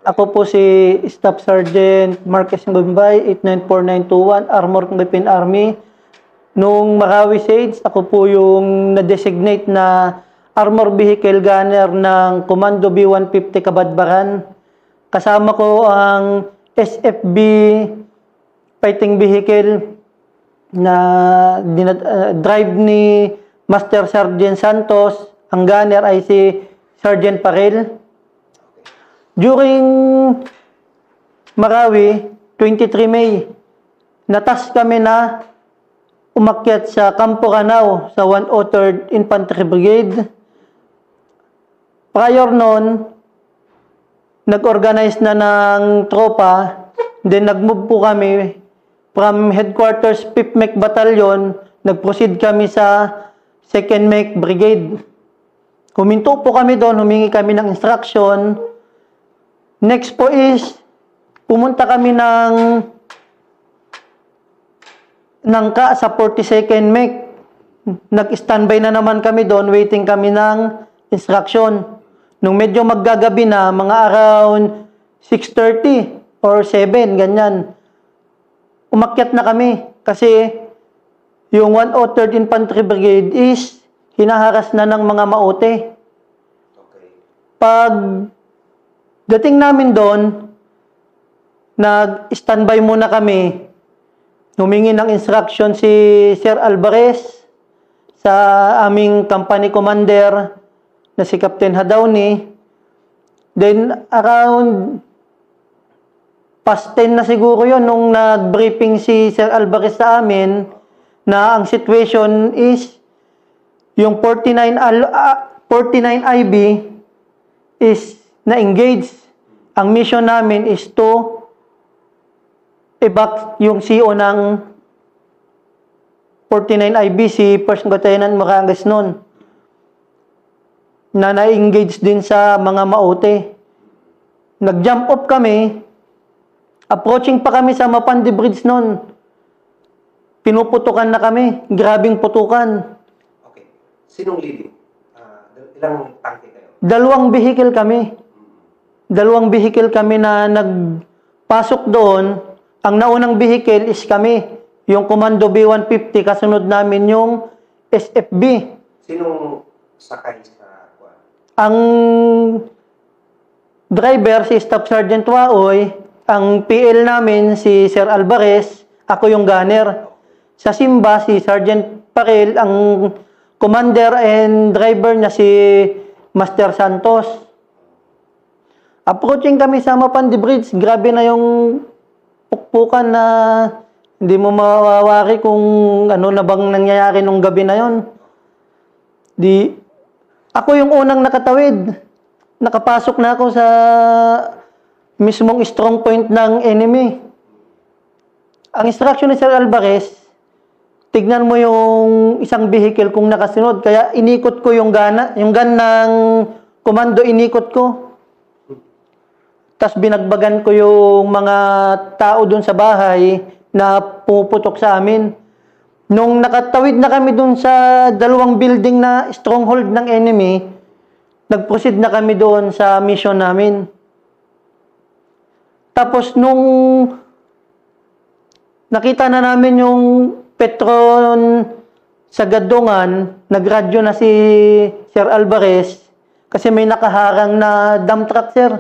Ako po si Staff Sergeant Marquez Ngumbay, 894921, Armored Philippine Army. Nung Marawi Siege, ako po yung na-designate na armor vehicle gunner ng Commando B-150 Kabadbaran. Kasama ko ang SFB fighting vehicle na drive ni Master Sergeant Santos. Ang gunner ay si Sergeant Parel. During Marawi, 23 May, natas kami na umakyat sa Campo Canao sa 103rd Infantry Brigade. Prior noon, nag-organize na ng tropa, then nag-move po kami from headquarters 5th Mech Battalion, nag-proceed kami sa 2nd Mech Brigade. Huminto po kami doon, humingi kami ng instruction. Next po is, pumunta kami ng sa 42nd Mech. Nag-standby na naman kami doon, waiting kami ng instruction. Nung medyo maggagabi na, mga around 6:30 or 7, ganyan, umakyat na kami. Kasi yung 103rd Infantry Brigade is hinaharas na ng mga maote. Pag dating namin doon, nag-standby muna kami. Humingi ng instruction si Sir Alvarez sa aming company commander na si Captain Hadawni. Then, around past 10 na siguro yun nung nag-briefing si Sir Alvarez sa amin na ang situation is yung 49 IB is na-engage. Ang mission namin is to evac yung CO ng 49 IB, si First Lieutenant Maranges noon, na na-engage din sa mga maote. Nag-jump off kami, approaching pa kami sa Mapandi Bridge noon. Pinuputukan na kami, grabing putukan. Okay. Sinong leading? Ilang tangke kayo? Dalawang vehicle kami na nagpasok doon. Ang naunang vehicle is kami, yung Commando B-150, kasunod namin yung SFB. Sinong sakay sa kuwan? Ang driver si Staff Sergeant Waoy, ang PL namin si Sir Alvarez, ako yung gunner. Sa Simba, si Sergeant Parel, ang commander and driver niya si Master Santos. Approaching kami sa Mapandi Bridge, grabe na yung pukpukan na hindi mo mawawari kung ano na bang nangyayari nung gabi na yon. Ako yung unang nakatawid. Nakapasok na ako sa mismong strong point ng enemy. Ang instruction ni Sir Alvarez, tignan mo yung isang vehicle kung nakasunod. Kaya inikot ko yung gun ng komando, inikot ko. Tapos binagbagan ko yung mga tao dun sa bahay na puputok sa amin. Nung nakatawid na kami dun sa dalawang building na stronghold ng enemy, nag-proceed na kami doon sa mission namin. Tapos nung nakita na namin yung Petron sa Gadungan, nagradyo na si Sir Alvarez kasi may nakaharang na dump truck, sir.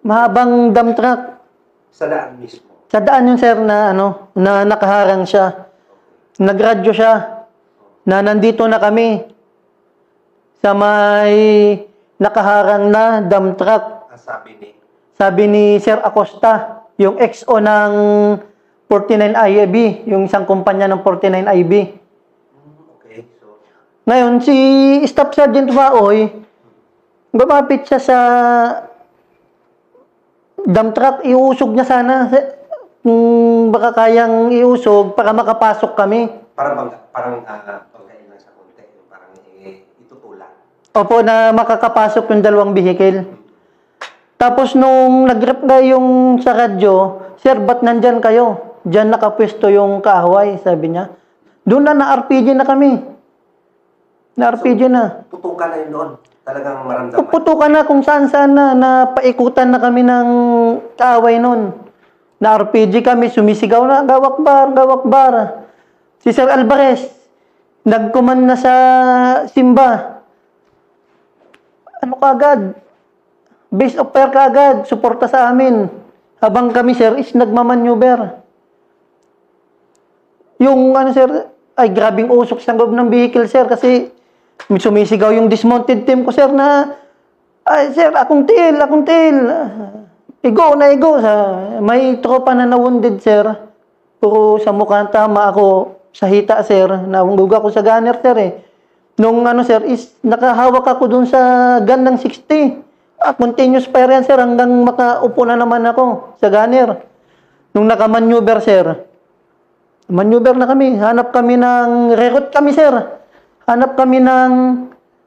Mahabang dump truck. Sa daan mismo? Sa daan yun, sir, na nakaharang siya. Nagradyo siya na nandito na kami sa may nakaharang na dump truck. Sabi ni Sir Acosta, yung XO ng 49 IB, yung isang kumpanya ng 49 IB. Okay, so Ngayon, si Staff Sergeant Waoy, lumapit siya sa dump truck, iusog niya sana. Kung baka kayang iusog para makapasok kami. parang pagkain lang sa konti, parang itutulak. Opo, na makakapasok yung dalawang vehicle. Tapos nung nag-reply yung sa radyo, sir, ba't nandyan kayo? Diyan nakapwesto yung kaaway, sabi niya. Doon na RPG na kami. Na RPG na. Tutukan na yun doon. Talagang maramdaman. Puputukan na kung saan-saan na paikutan na kami ng kaaway nun. Na RPG kami, sumisigaw na, gawakbar, gawakbar. Si Sir Alvarez, nag-command na sa Simba. Ano kaagad? Base of fire kaagad, suporta sa amin. Habang kami, sir, is nagmamaneuver. Yung, ano, sir, ay, grabing usok sa loob ng vehicle, sir, kasi sumisigaw yung dismounted team ko, sir, na, ay, sir, akong tail, akong tail. Igo na igo. May tropa na na-wounded, sir. Puro sa mukha tama ako sa hita, sir. Nawungguga ko sa gunner, sir, eh. Nung, ano, sir, is nakahawak ako dun sa gun ng 60. Continuous fire yan, sir, hanggang makaupo na naman ako sa gunner. Nung nakamaneuver, sir, maneuver na kami. Hanap kami ng, reroute kami, sir. Hanap kami ng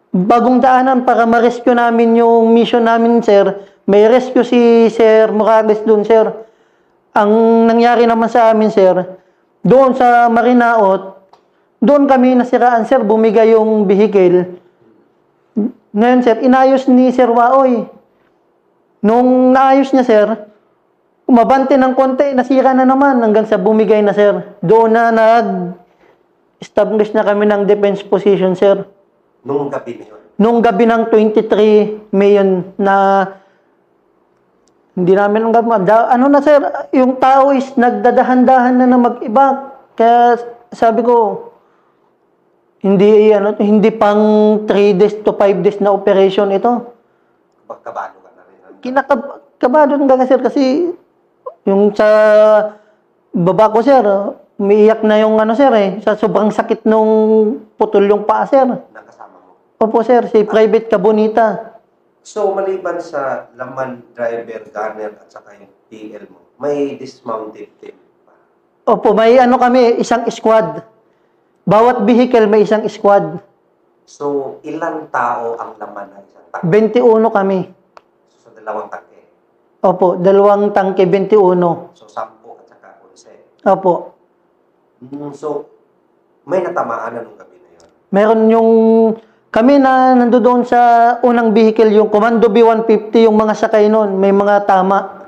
bagong daanan para ma-rescue namin yung mission namin, sir. May rescue si Sir Morales dun, sir. Ang nangyari naman sa amin, sir, doon sa Marinaot, doon kami nasiraan, sir, bumigay yung vehicle. Ngayon, sir, inayos ni Sir Waoy. Nung naayos niya, sir, umabante ng konti, nasira na naman hanggang sa bumigay na, sir. Doon na nag-establish na kami ng defense position, sir. Nung gabi na yun? Nung gabi ng 23 May yun, na hindi namin ang ano na, sir, yung tao is nagdadahan-dahan na mag-iba. Kaya sabi ko, hindi pang 3 days to 5 days na operation ito. Pagkabalo ka na rin. Kinakabado nga, sir, kasi yung sa baba ko, sir, umiiyak na yung ano, sir, eh. Sa sobrang sakit nung putol yung paa, sir. Nakasama mo? Opo, sir, si Private Cabonita. So, maliban sa laman, driver, gunner, at saka yung PL mo, may dismounted team pa? Opo, may ano kami, isang squad. Bawat vehicle may isang squad. So, ilang tao ang laman ng isang tangke? 21 kami. So, dalawang tangke? Opo, 2 tangke, 21. So, 10 at saka 11. Opo. So, may natamaan na nung gabi na yun? Meron yung, kami na nandoon sa unang vehicle, yung Commando B-150, yung mga sakay nun, may mga tama.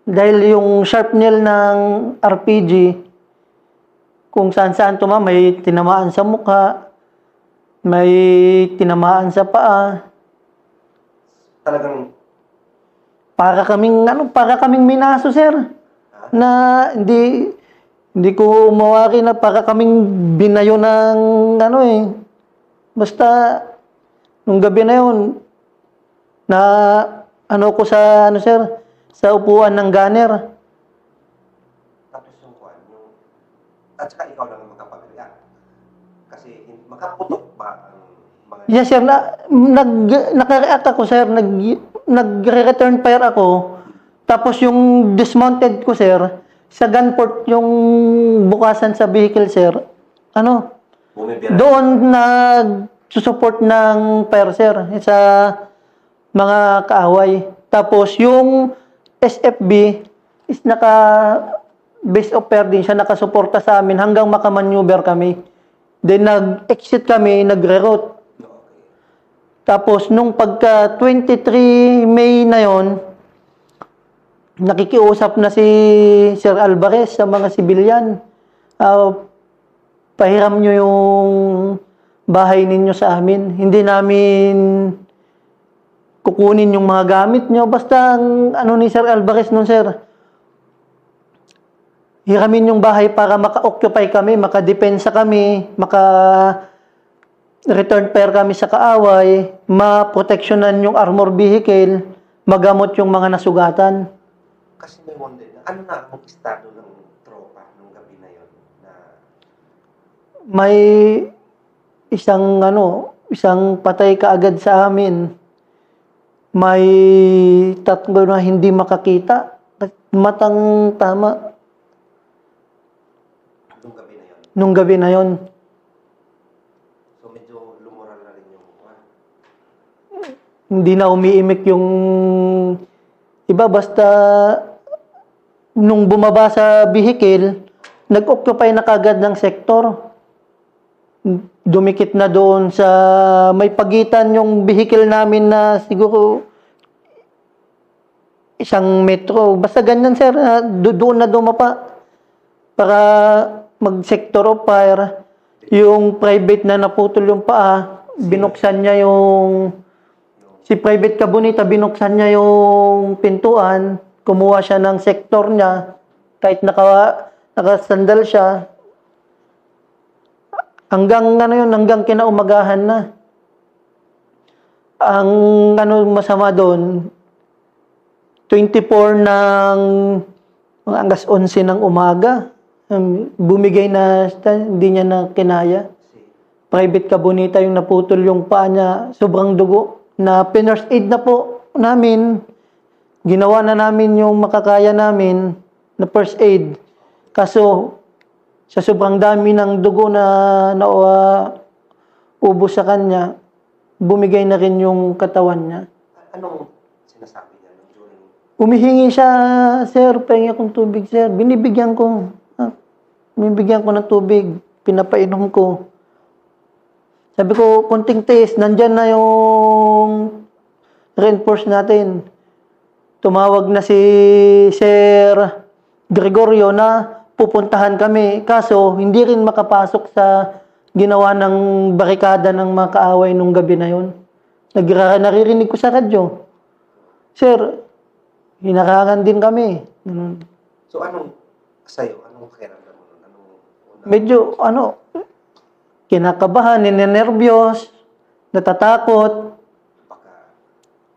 Dahil yung sharp nail ng RPG, kung saan-saan may tinamaan sa mukha, may tinamaan sa paa. Talagang, Para kaming minaso, sir. Na hindi ko mawari na para kaming binayo ng basta nung gabi na yun, na ko sa sir, sa upuan ng gunner. tapos yung kwan, at saka ikaw lang ang makapag-react. Kasi makaputok ba ang mga... Yes, sir. Naka-react ako, sir. Nag-return fire ako. Tapos yung dismounted ko, sir, sa gunport yung bukasan sa vehicle, sir, Bumibira. doon nag-support ng fire, sir, sa mga kaaway. Tapos yung SFB is base of fire din siya, nakasuporta sa amin hanggang makamaneuver kami. Then nag-exit kami, nagre-route. Tapos nung pagka 23 May na yon, nakikiusap na si Sir Alvarez sa mga sibilyan. Pahiram nyo yung bahay ninyo sa amin. Hindi namin kukunin yung mga gamit nyo. Basta ni Sir Alvarez nun, sir, hiramin yung bahay para maka-occupy kami, maka-depensa kami, maka-return fire kami sa kaaway, ma-protectionan yung armor vehicle, magamot yung mga nasugatan. Kasi may wonder na, ano na ang estado ng tropa nung gabi na yun? Na... May isang patay kaagad sa amin. May 3 na hindi makakita. Matang tama. Nung gabi na yon. So medyo lumural na rin yung Hindi na umiimik yung iba, basta nung bumaba sa vehicle, nag-occupy na kagad ng sektor. dumikit na doon sa may pagitan yung vehicle namin na siguro 1 metro. Basta ganyan, sir. Doon na dumapa para mag-sector of fire. Yung private na naputol yung paa, binuksan niya si Private Cabonita, binuksan niya yung pintuan, kumuha siya ng sector niya, kahit nakasandal siya, hanggang kinaumagahan na. Ang masama doon, 24 ng hanggang 11 ng umaga, bumigay na, hindi niya na kinaya. Private Cabonita yung naputol yung paa niya, sobrang dugo, na pinurse aid na po namin. Ginawa na namin yung makakaya namin na first aid. Kaso, sa sobrang dami ng dugo na ubos sa kanya, bumigay na rin yung katawan niya. Anong sinasabi niya during... Umihingi siya, sir, pahingi akong tubig, sir. Binibigyan ko. Binibigyan ko ng tubig. Pinapainom ko. Sabi ko, konting taste, nandyan na yung reinforce natin. Tumawag na si Sir Gregorio na pupuntahan kami. Kaso, hindi rin makapasok sa ginawa ng barikada ng mga kaaway nung gabi na yun. Naririnig ko sa radyo. Sir, hinarangan din kami. Ganun. So, sa'yo, anong pakiramdam mo? Medyo, kinakabahan, ninenervyos, natatakot.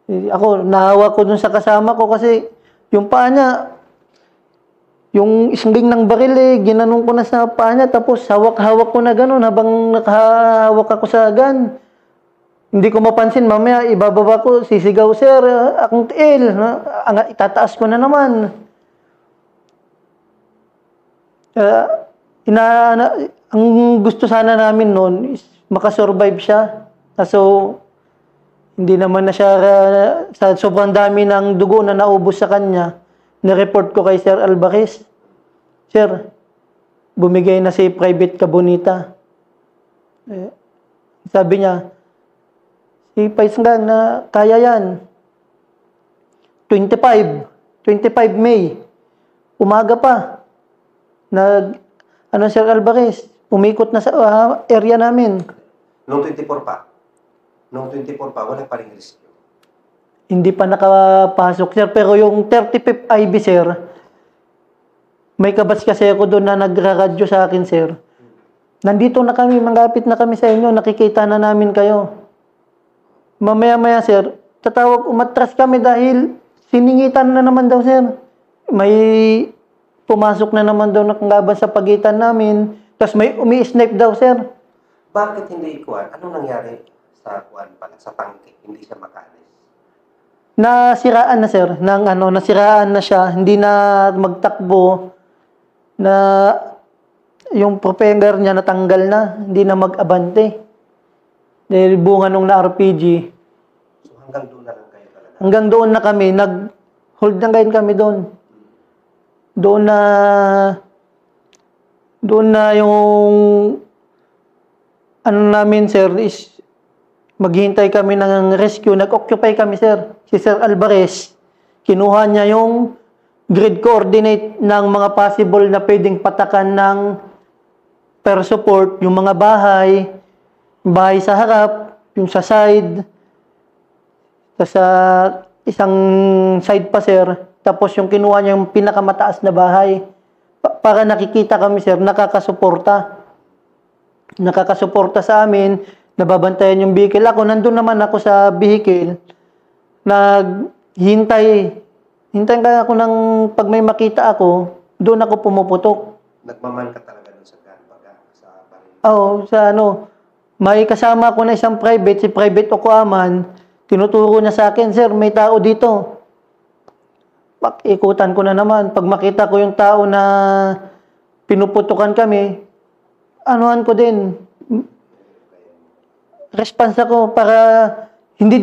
Ako, nahawa ko dun sa kasama ko kasi yung paa niya, yung isling ng baril ginanong ko na sa paa niya, tapos hawak-hawak ko na gano'n habang nakahawak ako sa gun. Hindi ko mapansin, mamaya ibababa ko, sisigaw, sir, akong tiil, itataas ko na naman. Ang gusto sana namin noon is makasurvive siya. Kaso, hindi naman na siya, sa sobrang dami ng dugo na naubos sa kanya, na-report ko kay Sir Alvarez. Sir, bumigay na si Private Cabonita. Sabi niya, si Paisngan na kaya yan. 25 May, umaga pa. Sir Alvarez, umikot na sa area namin. Noong 24 pa, wala pa rin risk. Hindi pa nakapasok, sir. Pero yung 35th IB, sir, may kabats kasi ako doon na nagra-radyo sa akin, sir. Nandito na kami, manggapit na kami sa inyo, nakikita na namin kayo. Mamaya-maya, sir, umatras kami dahil siningitan na naman daw, sir. May pumasok na naman daw nakanglaban sa pagitan namin, tapos may umi-snipe daw, sir. Bakit hindi ikuan? Anong nangyari sa kuan pala, sa tangke? Hindi siya makalis? Nasiraan na, sir. Nasiraan na siya. Hindi na magtakbo. Na yung propeller niya natanggal na. Hindi na mag-abante. Dahil bunga nung na-RPG. So hanggang doon na lang kayo talaga? Hanggang doon na kami. Nag-hold na ngayon kami doon. Doon na yung namin, sir, is maghihintay kami ng rescue. Nag-occupy kami, sir. Si Sir Alvarez, kinuha niya yung grid coordinate ng mga possible na pwedeng patakan ng per support, yung mga bahay sa harap, yung sa side, sa isang side pa, sir. Tapos yung kinuha niya yung pinakamataas na bahay. Para nakikita kami, sir, nakakasuporta sa amin, nababantayan yung vehicle. Nandun naman ako sa vehicle, hintayin kaya ako ng pag may makita ako, doon ako pumuputok. Nagmaman ka talaga doon sa gunbaga, sa baril? Oo, may kasama ko na isang private, si Private Okuaman, tinuturo niya sa akin, sir, may tao dito. Ikutan ko na naman. Pag makita ko yung tao na pinuputukan kami, anuhan ko din. Response ako para hindi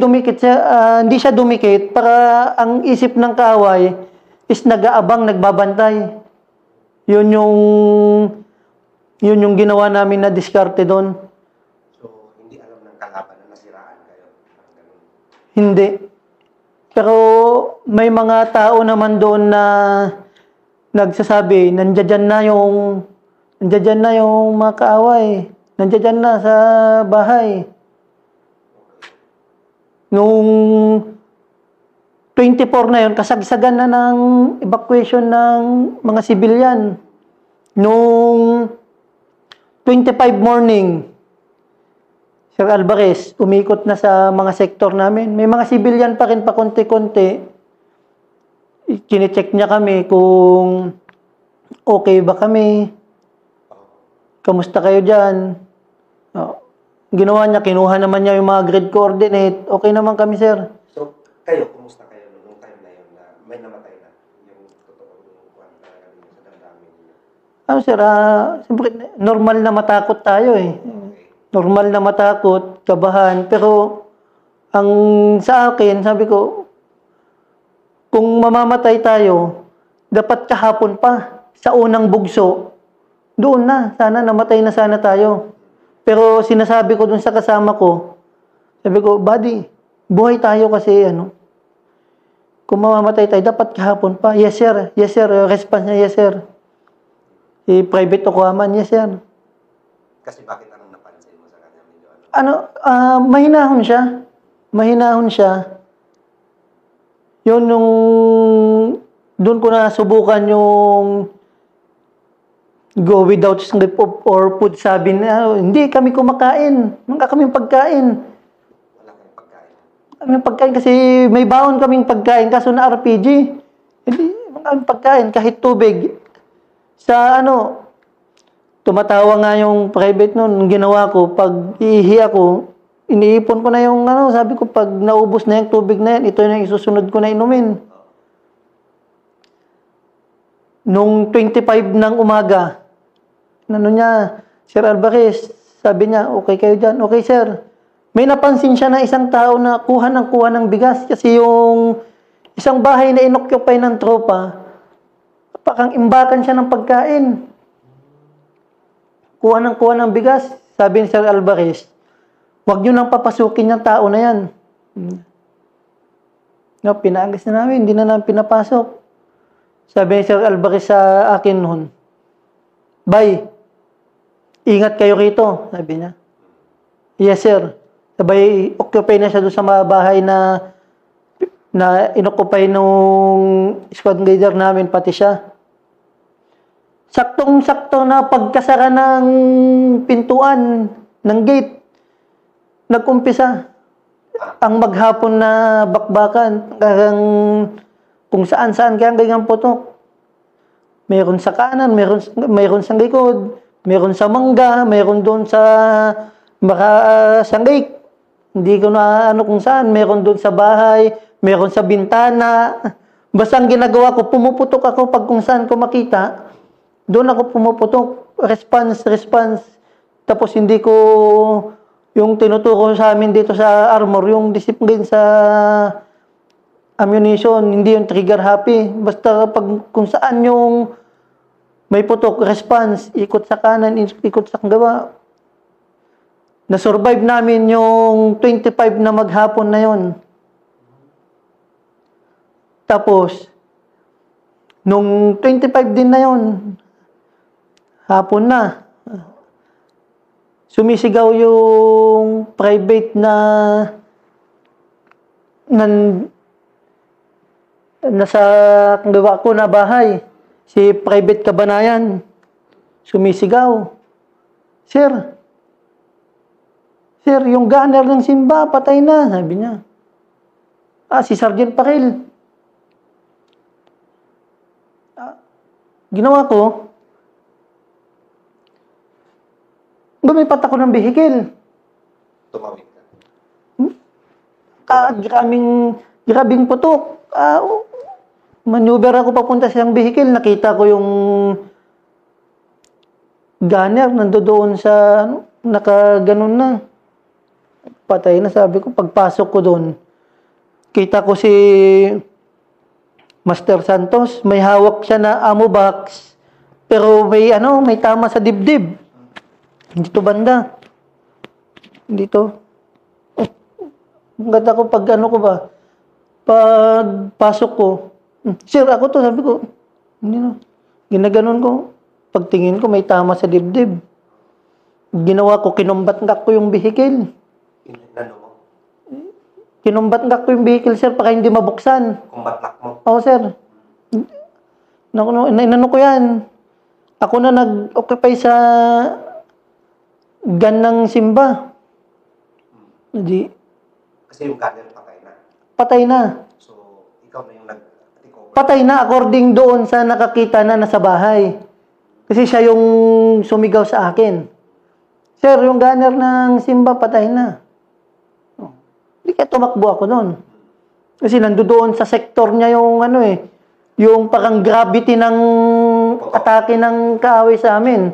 siya dumikit, para ang isip ng kaaway is nag-aabang, nagbabantay. Yun yung ginawa namin na diskarte doon. Hindi. Pero may mga tao naman doon na nagsasabi, nandiyan na yung mga kaaway. Nandiyan na sa bahay. Nung 24 na yun, kasagsagan na ng evacuation ng mga civilian. Nung 25 morning, Sir Alvarez, umikot na sa mga sektor namin. May mga civilian pa rin pa konti-konti. Kine-check niya kami kung okay ba kami. Kamusta kayo dyan? Ginawa niya, kinuha naman niya yung mga grid coordinate. Okay naman kami, sir. So, kayo, kumusta kayo nung time na yun na may namatay na? Yung totoo, yung kuwan talaga ninyo sa damdamin niyo? Sir, siyempre, normal na matakot tayo eh. Normal na matakot, kabahan. Pero, ang sa akin, sabi ko, kung mamamatay tayo, dapat kahapon pa, sa unang bugso, doon na, sana namatay na sana tayo. Pero sinasabi ko dun sa kasama ko, sabi ko, buddy, buhay tayo kasi kung mamamatay tayo, dapat kahapon pa. Yes, sir. Yes, sir. Response niya, yes, sir. Si Private Okuaman, yes, sir. Kasi bakit anong napansin mo sa kanya? Mahinahon siya. Mahinahon siya. Yun nung doon ko na subukan yung go without script or food. Sabi na, hindi kami kumakain. Wala kaming pagkain. Wala kayong pagkain. Kaming pagkain kasi may baon kaming pagkain kaso na RPG. Hindi, wala kaming pagkain kahit tubig. Sa tumatawa nga yung private noon, ginawa ko, pag iihi ako, iniipon ko na yung sabi ko, pag naubos na yung tubig na yan, ito na yung isusunod ko na inumin. Nung 25 ng umaga, Sir Alvarez, sabi niya, okay kayo dyan? Okay, sir. May napansin siya na isang tao na kuha ng bigas kasi yung isang bahay na inoccupy ng tropa, pakang imbakan siya ng pagkain. Kuha ng bigas. Sabi ni Sir Alvarez, huwag nyo nang papasukin yung tao na yan. Pinaagis na namin, hindi na namin pinapasok. Sabi ni Sir Alvarez sa akin noon, Bay, ingat kayo rito, sabi niya. Yes, sir. Sabay, occupy na siya doon sa mga bahay na inoccupy nung squad leader namin, pati siya. Saktong-sakto na pagkasara ng pintuan ng gate, nag-umpisa ang maghapon na bakbakan kung saan-saan kaya ganyan putok. Meron sa kanan, meron sa likod, meron sa mangga, meron doon sa Sangik. Hindi ko na kung saan, meron doon sa bahay, meron sa bintana. Basta ang ginagawa ko, pumuputok ako pag kung saan ko makita. Doon ako pumuputok, response. Tapos hindi ko yung tinuturo sa amin dito sa armor, yung discipline sa ammunition, hindi yung trigger happy. Basta pag kung saan yung may putok, response, ikot sa kanan, ikot sa kagawa. Na-survive namin yung 25 na maghapon na yon. Tapos, nung 25 din na yon, hapon na, sumisigaw yung private na nasa kagawa ko na bahay. Si Private Kabanayan, sumisigaw, Sir, yung gunner ng Simba, patay na, sabi niya. Si Sergeant Paril. Ginawa ko, lumipat ako ng vehicle. Tumawid ka. Grabing putok. Maneuver ako papunta sa isang vehicle. Nakita ko yung gunner nandoon sa nakaganon na. Patay na, sabi ko. Pagpasok ko doon, kita ko si Master Santos. May hawak siya na ammo box. Pero may tama sa dibdib. Dito banda. Dito. Hanggat ako pag ano ko ba, pag pasok ko, sir, ako to, sabi ko, hindi na. Ginaganon ko. Pagtingin ko, may tama sa dibdib. Ginawa ko, kinumbat ko yung vehicle. Inano mo? Kinumbat ko yung vehicle, sir, para hindi mabuksan. Combat lock mo? Oo, sir. Inano ko yan. Ako na nag-occupy sa gun ng Simba. Hindi. Kasi yung gunner patay na. Patay na. So, ikaw na yung nag-take over. Patay na according doon sa nakakita na nasa bahay. Kasi siya yung sumigaw sa akin. Sir, yung gunner ng Simba patay na. Hindi kaya tumakbo ako doon. Kasi nandoon sa sektor niya yung ano yung parang gravity ng atake ng kaaway sa amin.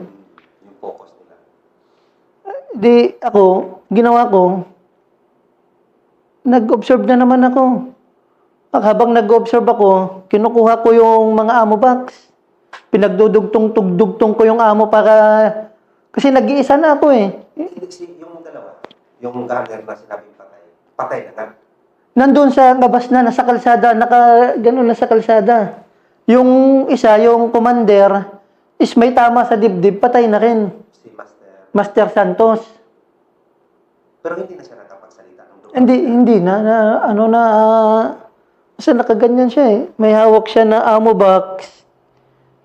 Yung focus nila. Di ako, ginawa ko, nag-observe na naman ako. Habang nag-observe ako, kinukuha ko yung mga ammo box. Pinagdudugtong-tugtong ko yung ammo para, kasi nag-iisa na ako Yung dalawa, yung gunner na sinabing patay na nga. Nandun sa labas na, nasa kalsada, gano'n na sa kalsada. Yung isa, yung commander, is may tama sa dibdib, patay na rin. Si Master Santos. Pero hindi na siya nakapagsalita nung dumaan. Hindi na, kasi nakaganyan siya May hawak siya na ammo box,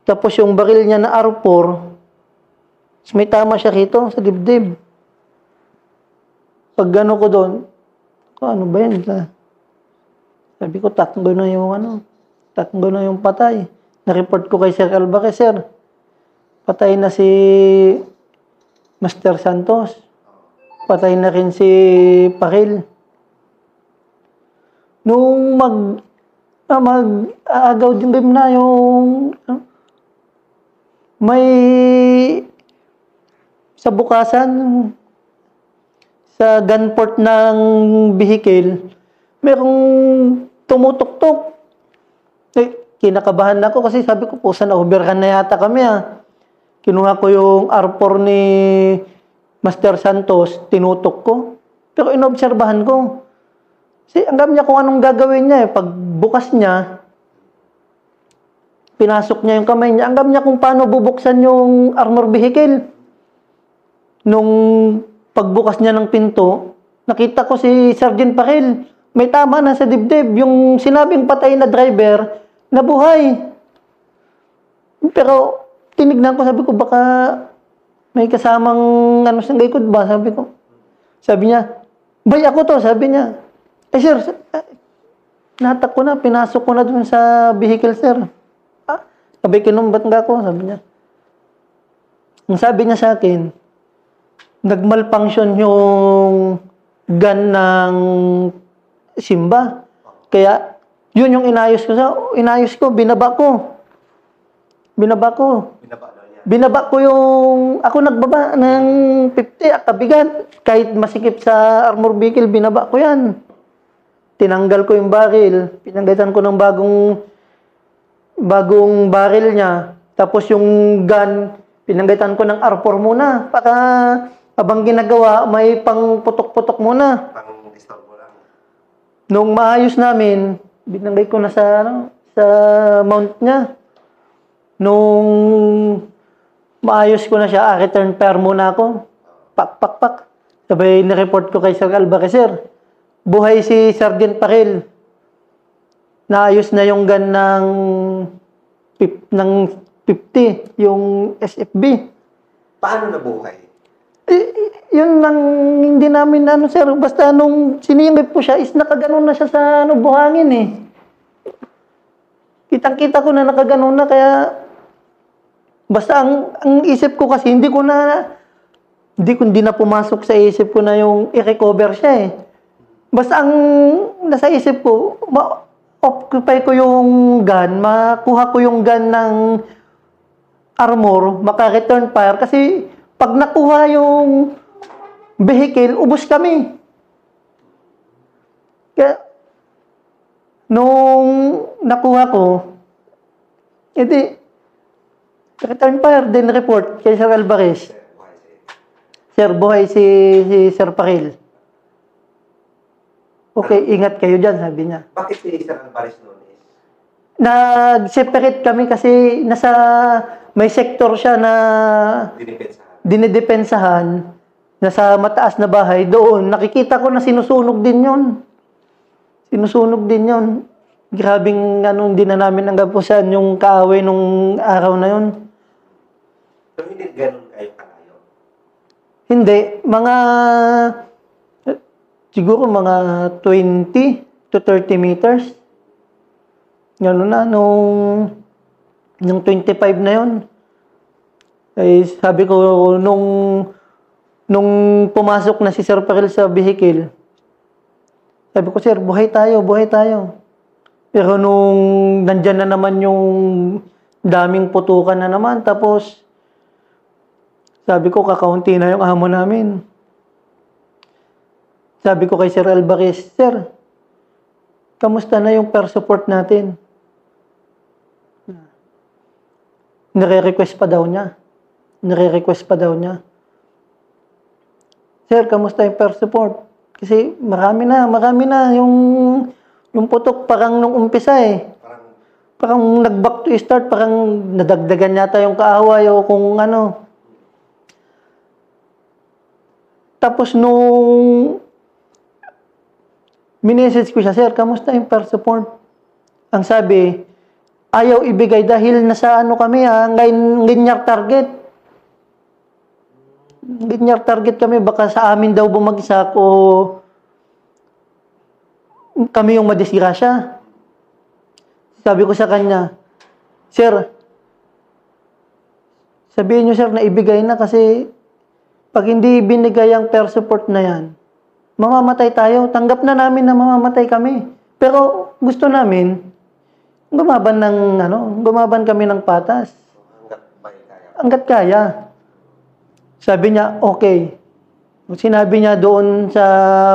tapos yung baril niya na R4, may tama siya rito sa dibdib. Pag gano ko doon, ano ba yan? Sabi ko, tatlo na yung patay. Na-report ko kay Sir Alvarez, sir. Patay na si Master Santos. Patay na rin si Paril. Nung mag-aagaw din na yung may sa bukasan sa gunport ng vehicle, merong tumutok-tok. Kinakabahan ako kasi sabi ko po, na-overrun na yata kami Kinuha ko yung R4 ni Master Santos, tinutok ko. Pero inobserbahan ko. Kasi alam niya kung anong gagawin niya Pag bukas niya, pinasok niya yung kamay niya. Alam niya kung paano bubuksan yung armor vehicle. Nung pagbukas niya ng pinto, nakita ko si Sergeant Paril. May tama na sa dibdib. Yung sinabing patay na driver, nabuhay. Pero tinignan ko, sabi ko, baka may kasamang sa likod ba? Sabi niya, bay ako to, sabi niya. Sir, natak ko na, pinasok ko na dun sa vehicle, sir. Sabi, kinumbat ako, sabi niya. Ang sabi niya sa akin, nagmalfunction yung gun ng Simba. Kaya, yun yung inayos ko, binaba ko. Binaba ko yung, ako nagbaba ng 50, kabigat. Kahit masikip sa armor vehicle, binaba ko yan. Tinanggal ko yung baril, pinanggitan ko ng bagong baril niya. Tapos yung gun, pinanggitan ko ng R4 muna. Para habang ginagawa, may pang-putok-putok muna. Pang-disturb mo lang. Nung maayos namin, binanggay ko na sa mount niya. Nung maayos ko na siya, return pair muna ako. Pak. Sabay na-report ko kay Sir Alvarez, sir. Buhay si Sergeant Paril. Naayos na yung gun ng 50, yung SFB. Paano nabuhay? Yun lang, hindi namin sir. Basta nung siningip ko siya, is nakaganon na siya sa buhangin Kitang-kita ko na nakaganon na, kaya basta ang isip ko kasi, hindi na pumasok sa isip ko na yung i-recover siya Basta ang nasa isip ko, ma-occupy ko yung gun, makuha ko yung gun ng armor, maka-return fire. Kasi pag nakuha yung vehicle, ubos kami. Kaya, nung nakuha ko, return fire, then report kay Sir Alvarez. Sir, buhay si Sir Paril. okay, ingat kayo dyan, sabi niya. Bakit si Sir Alvarez noon is? Nag-separate kami kasi may sektor siya na Dinipensahan. dinidepensahan, nasa mataas na bahay. Doon, nakikita ko na sinusunog din yun. Sinusunog din yun. Grabing hindi na namin nanggapusan yung kaaway nung araw na yun. So, hindi ganun kayo kalayo? Hindi, siguro mga 20 to 30 meters. Gano'n na, nung 25 na yun. Eh, sabi ko, nung pumasok na si Sir Paril sa vehicle, sabi ko, Sir, buhay tayo, buhay tayo. Pero nung nandyan na naman yung daming putukan na naman, tapos sabi ko, kakaunti na yung amo namin. Sabi ko kay Sir Alvarez, Sir, kamusta na yung per support natin? Nire-request pa daw niya. Sir, kamusta yung per support? Kasi marami na yung putok parang nung umpisa eh. Parang nag-back to start, parang nadagdagan yata yung kaaway o kung ano. Tapos nung minessage ko siya, Sir, kamusta yung per support? Ang sabi, ayaw ibigay dahil nasa kami linear target. Linear target kami, baka sa amin daw bumagsak o kami yung madisgrasya. Sabi ko sa kanya, Sir, sabihin nyo sir na ibigay na kasi pag hindi binigay ang per support na yan, mamamatay tayo. Tanggap na namin na mamamatay kami. Pero gusto namin, gumaban kami ng patas. Hanggat kaya. Sabi niya, okay. Sinabi niya doon sa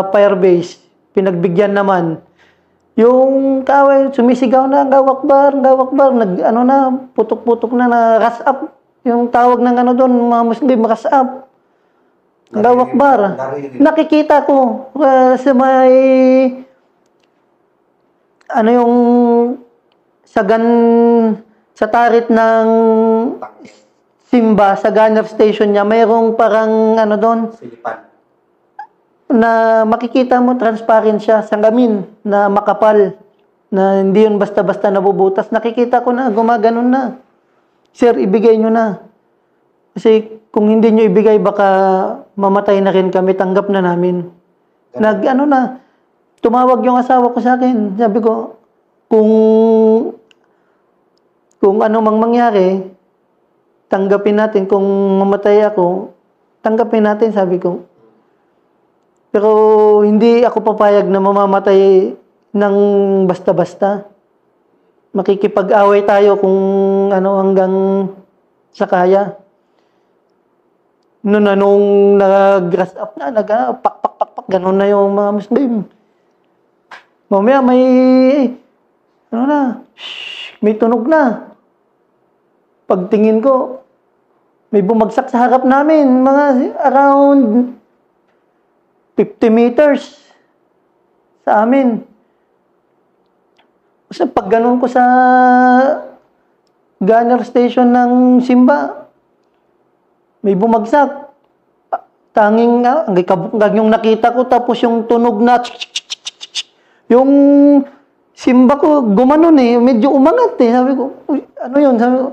firebase, pinagbigyan naman. Yung kaway, sumisigaw na, gawakbar, putok-putok na, ras up. Yung tawag ng doon, mga Muslim, ras up. Gawakbar. Nakikita ko sa may, yung sa tarit ng Simba, sa gunner station niya, mayroong parang doon, Silipan. na makikita mo transparent siya, salamin na makapal, na hindi yun basta-basta nabubutas. Nakikita ko na, gumaganon na. Sir, ibigay nyo na. Kasi kung hindi nyo ibigay, baka mamatay na rin kami, tanggap na namin. Tumawag yung asawa ko sa akin. Sabi ko, kung ano mang mangyari, tanggapin natin. Kung mamatay ako, tanggapin natin, sabi ko. Pero hindi ako papayag na mamamatay ng basta-basta. Makikipag-away tayo kung hanggang sa kaya. Nung nag-grass up na, pak, ganun na yung mga Muslim. Mamaya may tunog na. Pagtingin ko, may bumagsak sa harap namin, mga around 50 meters sa amin. Kasi pag ganun ko sa gunner station ng Simba, may bumagsak. Tanging yung nakita ko, tapos yung tunog na yung Simba ko gumanon medyo umangat sabi ko, uy, ano yun? Sabi ko.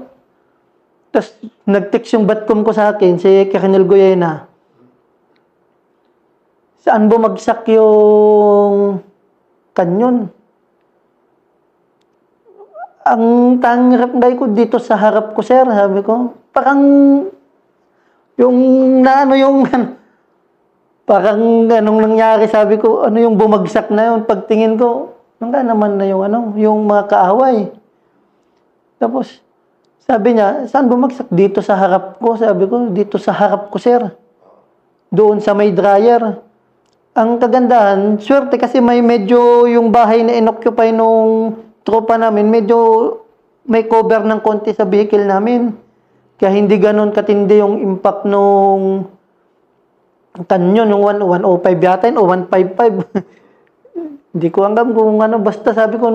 Tapos nag-text yung batcom ko sa akin, si Colonel Goyena. Saan bumagsak yung kanyon? Ang tanging reply ko dito sa harap ko, sir, sabi ko. Parang parang anong nangyari, sabi ko, yung bumagsak na yun. Pagtingin ko, naman na yung mga kaaway. Tapos, sabi niya, saan bumagsak? Dito sa harap ko. Sabi ko, dito sa harap ko, sir. Doon sa may dryer. Ang kagandahan, swerte kasi medyo yung bahay na inoccupy nung tropa namin, medyo may cover ng konti sa vehicle namin. Kaya hindi ganun katindi yung impact nung kanyon, yung 105 yata o 155. Hindi ko alam kung ano, basta sabi ko,